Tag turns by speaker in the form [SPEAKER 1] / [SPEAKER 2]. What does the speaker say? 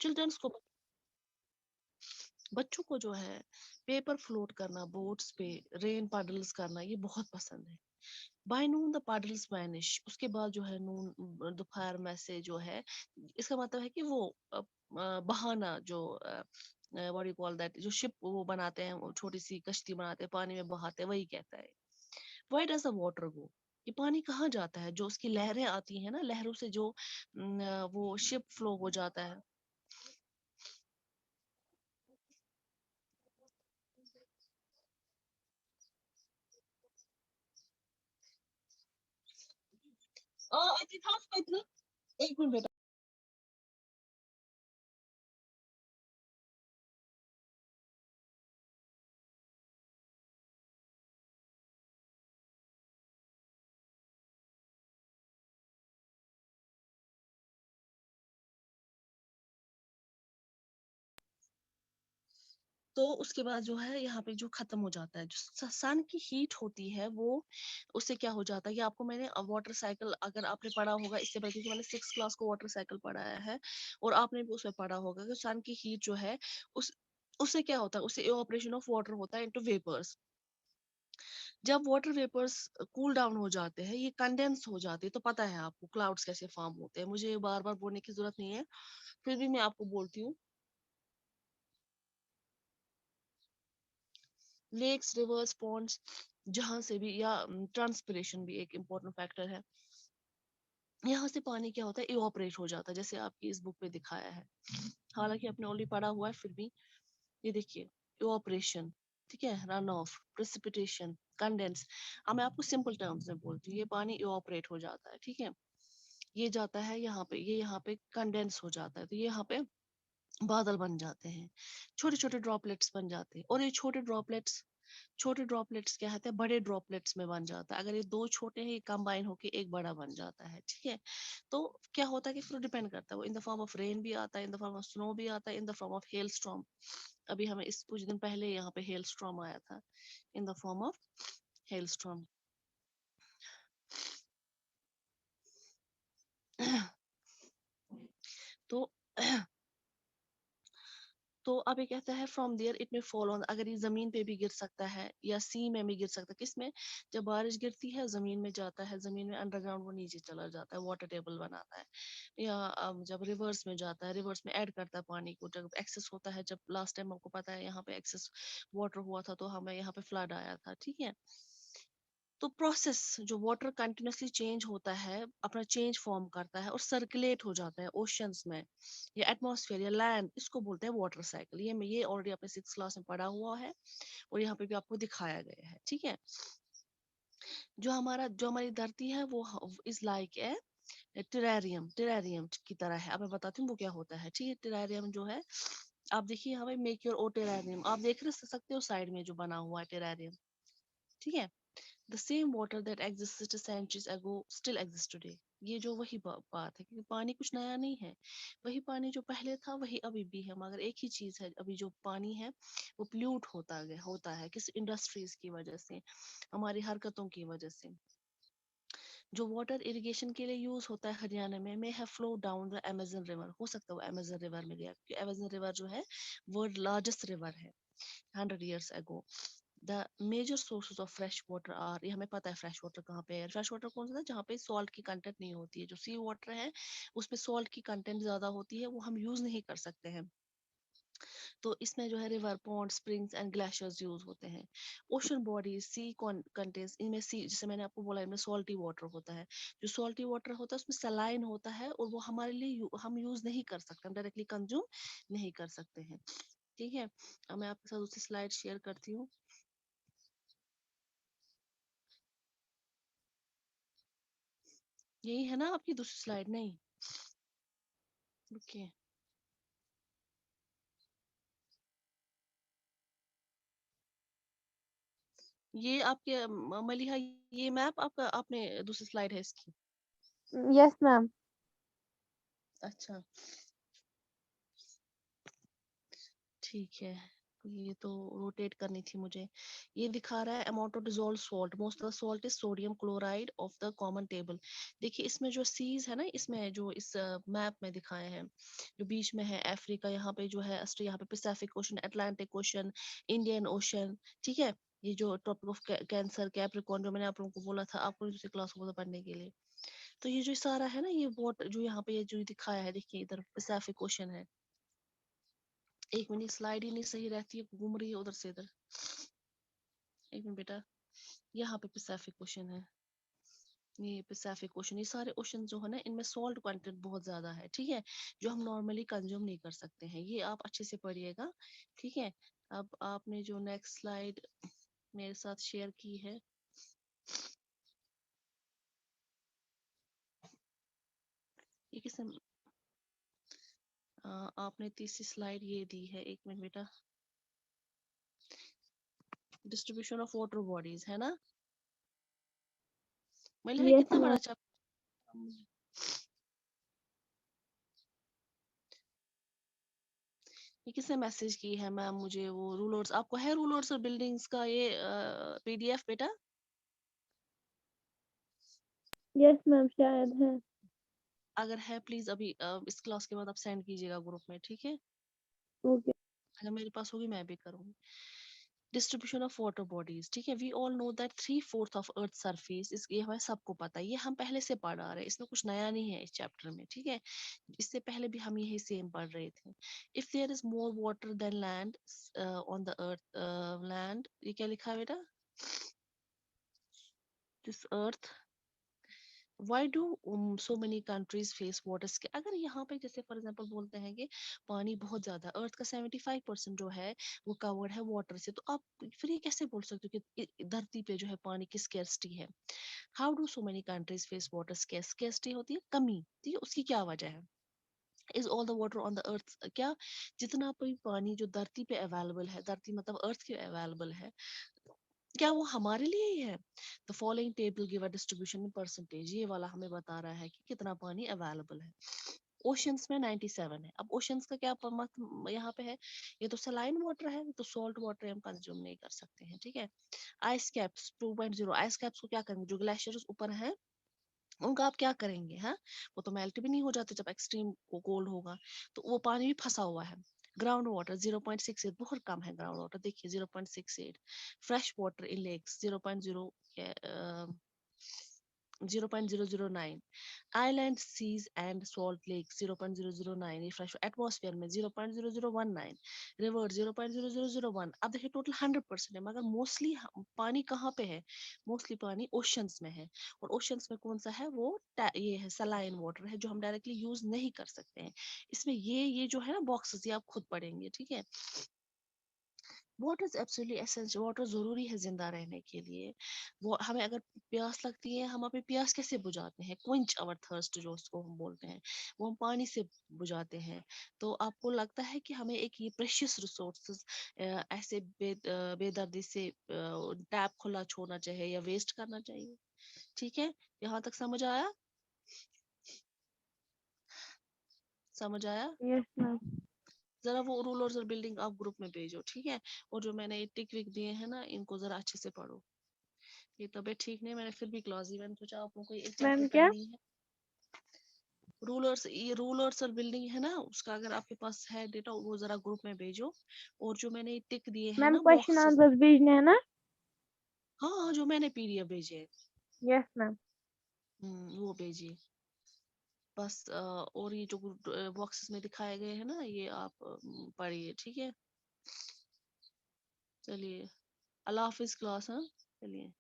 [SPEAKER 1] Children's को, बच्चों को जो है पेपर फ्लोट करना बोट्स पे, रेन पाडल्स करना, ये बहुत पसंद है। बाय नून द पाडल्स वैनिश, उसके बाद जो है नून दोपहर में से जो है, इसका मतलब है कि वो बहाना जो व्हाट यू कॉल दैट, जो शिप वो बनाते हैं, वो छोटी सी कश्ती बनाते हैं, पानी में बहाते हैं, वही कहता है। व्हाई डज द वाटर गो, ये पानी कहाँ जाता है, जो उसकी लहरें आती हैं ना, लहरों से जो वो शिप फ्लो हो जाता है। एक मिनट बेटा। तो उसके बाद जो है यहाँ पे जो खत्म हो जाता है, जो सन की हीट होती है वो, उससे क्या हो जाता है, ये आपको मैंने वाटर साइकिल अगर आपने पढ़ा होगा इससे पहले, क्योंकि मैंने 6 क्लास को वाटर साइकिल पढ़ाया है, और आपने भी उसमें पढ़ा होगा कि सन की हीट जो है उस उससे क्या होता है, उससे इवापोरेशन ऑफ वाटर होता है इनटू वेपर्स। जब वाटर वेपर्स कूल डाउन हो जाते हैं, ये कंडेंस हो जाते हैं, तो पता है आपको क्लाउड्स कैसे फॉर्म होते हैं, मुझे बार बार बोलने की जरूरत नहीं है, फिर भी मैं आपको बोलती हूँ। लेक्स, रिवर्स, पॉन्ड्स, जहां से भी, या ट्रांसपिरेशन भी एक इम्पोर्टेंट फैक्टर है। यहाँ से पानी क्या होता है, इवापोरेट हो जाता है, जैसे आपकी इस बुक में दिखाया है, हालांकि आपने ऑलरेडी पढ़ा हुआ है, फिर भी ये देखिए, इवापोरेशन, ठीक है, रन ऑफ, प्रेसिपिटेशन, कंडेंस। अब मैं आपको सिंपल टर्म्स में बोलती हूँ, ये पानी इवापोरेट हो जाता है, ठीक है, ये जाता है यहाँ पे, ये यहाँ पे कंडेंस हो जाता है, तो ये यहाँ पे बादल बन जाते हैं, छोटे छोटे ड्रॉपलेट्स बन जाते हैं, और ये छोटे ड्रॉपलेट्स क्या होते हैं, बड़े ड्रॉपलेट्स में बन जाता है, अगर ये दो छोटे हैं, ये कंबाइन होके एक बड़ा बन जाता है, ठीक है। तो क्या होता है कि फिर डिपेंड करता है, वो in the form of rain भी आता है, in the form of snow भी आता है, in the form of hell storm. अभी हमें इस कुछ दिन पहले यहाँ पे हेल स्टॉर्म आया था, in the form of hell storm. तो तो अब ये कहता है फ्रॉम देयर इट में फॉल ऑन, अगर ये जमीन पे भी गिर सकता है या सी में भी गिर सकता है, किसमें, जब बारिश गिरती है जमीन में जाता है, जमीन में अंडरग्राउंड वो नीचे चला जाता है, वाटर टेबल बनाता है, या जब रिवर्स में जाता है, रिवर्स में ऐड करता है पानी को, जब एक्सेस होता है, जब लास्ट टाइम आपको पता है यहाँ पे एक्सेस वाटर हुआ था, तो हमें यहाँ पे फ्लड आया था, ठीक है। तो प्रोसेस, जो वाटर कंटिन्यूसली चेंज होता है, अपना चेंज फॉर्म करता है और सर्कुलेट हो जाता है ओशंस में या एटमॉस्फेयर या लैंड, इसको बोलते हैं वाटर साइकिल। ये ऑलरेडी आपने 6 क्लास में पढ़ा हुआ है, और यहाँ पे भी आपको दिखाया गया है, ठीक है। जो हमारी धरती है वो इज लाइक ए टेरारियम की तरह है। अब मैं बताती हूँ वो क्या होता है, ठीक है। टेरारियम जो है, आप देखिए यहाँ पे मेक योर ओ टेरारियम, आप देख सकते हो साइड में जो बना हुआ है टेरारियम, ठीक है। The same water that existed centuries ago still exists today. ये जो वही बात है, क्योंकि पानी कुछ नया नहीं है, वही पानी जो पहले था वही अभी भी है, मगर एक ही चीज है, अभी जो पानी है वो पोल्यूट होता है किस इंडस्ट्रीज की वजह से, हमारी हरकतों की वजह से। जो वाटर इरिगेशन के लिए यूज होता है हरियाणा में have flow down the Amazon river, हो सकता है वो अमेजन रिवर में गया, क्योंकि अमेजन रिवर जो है वर्ल्ड लार्जेस्ट रिवर है 100 years ago. The major sources of fresh water are, ये हमें पता है फ्रेश वाटर कहाँ पे है, फ्रेश वाटर कौन सा है, जहाँ पे सॉल्ट की कंटेंट नहीं होती है, जो सी वाटर है उसमें सॉल्ट की कंटेंट ज्यादा होती है, वो हम यूज नहीं कर सकते हैं। तो इसमें जो है river, pond, springs and glaciers use होते हैं। ओशन बॉडीज, सी कंटेन्स, इनमें सी, जैसे मैंने आपको बोला, इनमें सॉल्टी वाटर होता है, जो सॉल्टी वाटर होता है उसमें सलाइन होता है, और वो हमारे लिए हम यूज नहीं कर सकते, हम डायरेक्टली कंज्यूम नहीं कर सकते हैं, ठीक है। अब मैं आपके साथ दूसरी स्लाइड शेयर करती हूँ। यही है ना आपकी दूसरी स्लाइड, नहीं, ओके। ये आपके मलिहा, ये मैप आपका, आपने दूसरी स्लाइड है इसकी,
[SPEAKER 2] Yes, ma'am.
[SPEAKER 1] अच्छा, ठीक है, ये तो रोटेट करनी थी मुझे। ये दिखा रहा है amount of dissolve salt, most of the salt is sodium chloride of the common table. देखिए इसमें जो सीज है ना, इसमें जो इस मैप में दिखाए हैं, जो बीच में है अफ्रीका, यहाँ पे जो है ऑस्ट्रेलिया, यहाँ पे Pacific ocean, Atlantic ocean, Indian ocean, ठीक है। ये जो ट्रॉपिक ऑफ कैंसर, कैप्रिकॉर्न, जो मैंने आप लोगों को बोला था, आपको दूसरी क्लास को पढ़ने के लिए। तो ये जो सारा है ना, ये वाटर जो यहाँ पे ये जो दिखाया है, देखिए इधर पैसिफिक ओशन है। एक मिनट, स्लाइड ही नहीं सही रहती है, घूम रही है उधर से इधर। एक मिनट बेटा, यहाँ पे पैसिफिक ओशन है, ये पैसिफिक ओशन, ये सारे ओशन जो है ना, इनमें सॉल्ट कंटेंट बहुत ज्यादा है, ठीक है, जो हम नॉर्मली कंज्यूम नहीं कर सकते हैं। ये आप अच्छे से पढ़िएगा, ठीक है। अब आपने जो नेक्स्ट स्लाइड मेरे साथ शेयर की है, ये किसने आपने तीसरी स्लाइड ये दी है, एक मिनट बेटा, डिस्ट्रीब्यूशन ऑफ वाटर बॉडीज है ना, मतलब है
[SPEAKER 2] Yes,
[SPEAKER 1] कितना
[SPEAKER 2] ma'am.
[SPEAKER 1] बड़ा चैप्टर। ये किसने मैसेज की है मैम मुझे, वो रूलर्स, आपको है रूलर्स और बिल्डिंग्स का ये पीडीएफ बेटा?
[SPEAKER 2] Yes, ma'am. शायद है.
[SPEAKER 1] अगर है प्लीज अभी इस क्लास के बाद आप सेंड कीजिएगा ग्रुप में, ठीक है।
[SPEAKER 2] Okay.
[SPEAKER 1] अगर मेरे पास होगी मैं भी करूंगी। डिस्ट्रीब्यूशन ऑफ वाटर बॉडीज, ठीक है। We all know that 3/4 of earth surface, is ये हमें सबको पता है, ये हम पहले से पढ़ आ रहे हैं, इसमें कुछ नया नहीं है इस चैप्टर में, ठीक है। इससे पहले भी हम यही सेम पढ़ रहे थे। If there is more water than land on the earth, land, ये क्या लिखा है बेटा, this earth, why do so many countries face water scare. अगर यहाँ पे जैसे फॉर एग्जांपल बोलते हैं कि पानी बहुत ज्यादा, अर्थ का 75% जो है वो कवर्ड है वाटर से, तो आप फिर ये कैसे बोल सकते हो कि धरती पे जो है पानी की स्केर्सिटी है। How do so many countries face water square, scarcity होती है कमी, ठीक है, उसकी क्या वजह है। Is all the water on the अर्थ, क्या जितना भी पानी जो धरती पे अवेलेबल है, धरती मतलब अर्थ के अवेलेबल है, क्या वो हमारे लिए ही है। The following table give a distribution in percentage, ये वाला हमें बता रहा है कि कितना पानी अवेलेबल है। ओशंस में 97 है। अब ओशंस का क्या मतलब यहाँ पे है, ये तो सलाइन वाटर है, तो सॉल्ट वाटर हम कंज्यूम नहीं कर सकते हैं, ठीक है। आइस कैप्स 2.0, आइस कैप्स को क्या करेंगे, जो ग्लेशियर्स ऊपर हैं उनका आप क्या करेंगे, हाँ, वो तो मेल्ट भी नहीं हो जाते जब एक्सट्रीम कोल्ड होगा, तो वो पानी भी फंसा हुआ है। ग्राउंड वाटर 0.68, बहुत कम है ग्राउंड वाटर, देखिए 0.68। Fresh water in lakes 0.009। Island seas and salt lake 0.009, ये फ्रेश एटमॉस्फेयर में 0.0019, रिवर 0.0001। अब देखिए टोटल 100% है, मगर मोस्टली पानी कहाँ पे है, मोस्टली पानी ओशंस में है। और ओशंस में कौन सा है, वो ये है सलाइन वाटर है, जो हम डायरेक्टली यूज नहीं कर सकते हैं। इसमें ये जो है ना बॉक्सेस, ये आप खुद पढ़ेंगे, ठीक है। Water is absolutely essential, water जरूरी है जिंदा रहने के लिए। वो हमें अगर प्यास लगती है, हम अपनी प्यास कैसे बुझाते हैं, क्विंच आवर थर्स्ट जो उसको हम बोलते हैं, वो हम पानी से बुझाते हैं। तो आपको लगता है कि हमें एक ये प्रेशियस रिसोर्सेज ऐसे बेदर्दी से टैप खुला छोड़ना चाहिए या वेस्ट करना चाहिए, ठीक है। यहाँ तक समझ आया, समझ आया।
[SPEAKER 2] Yes, ma'am.
[SPEAKER 1] जरा वो रूलर्स और बिल्डिंग आप ग्रुप में भेजो, ठीक है। और जो मैंने टिक विक दिए हैं ना, इनको जरा अच्छे से पढ़ो। ये तबीयत ठीक नहीं, मैंने फिर भी क्लास दी, मैंने सोचा आप लोगों को एक चैप्टर
[SPEAKER 2] Ma'am, क्या?
[SPEAKER 1] पेंडिंग है। रूलर्स, ये रूलर्स और बिल्डिंग है ना, उसका अगर आपके पास है डेटा वो जरा ग्रुप में भेजो। और जो मैंने टिक दिए हैं
[SPEAKER 2] Ma'am,
[SPEAKER 1] ना
[SPEAKER 2] question
[SPEAKER 1] बॉक्सेस,
[SPEAKER 2] answers भेजने हैं ना?
[SPEAKER 1] हाँ हाँ, जो मैंने पीडीएफ भेजे हैं,
[SPEAKER 2] Yes, ma'am.
[SPEAKER 1] वो भेजिए बस। और ये जो बॉक्सेस में दिखाए गए हैं ना, ये आप पढ़िए, ठीक है। चलिए, अल्लाह हाफिज क्लास, हाँ, चलिए।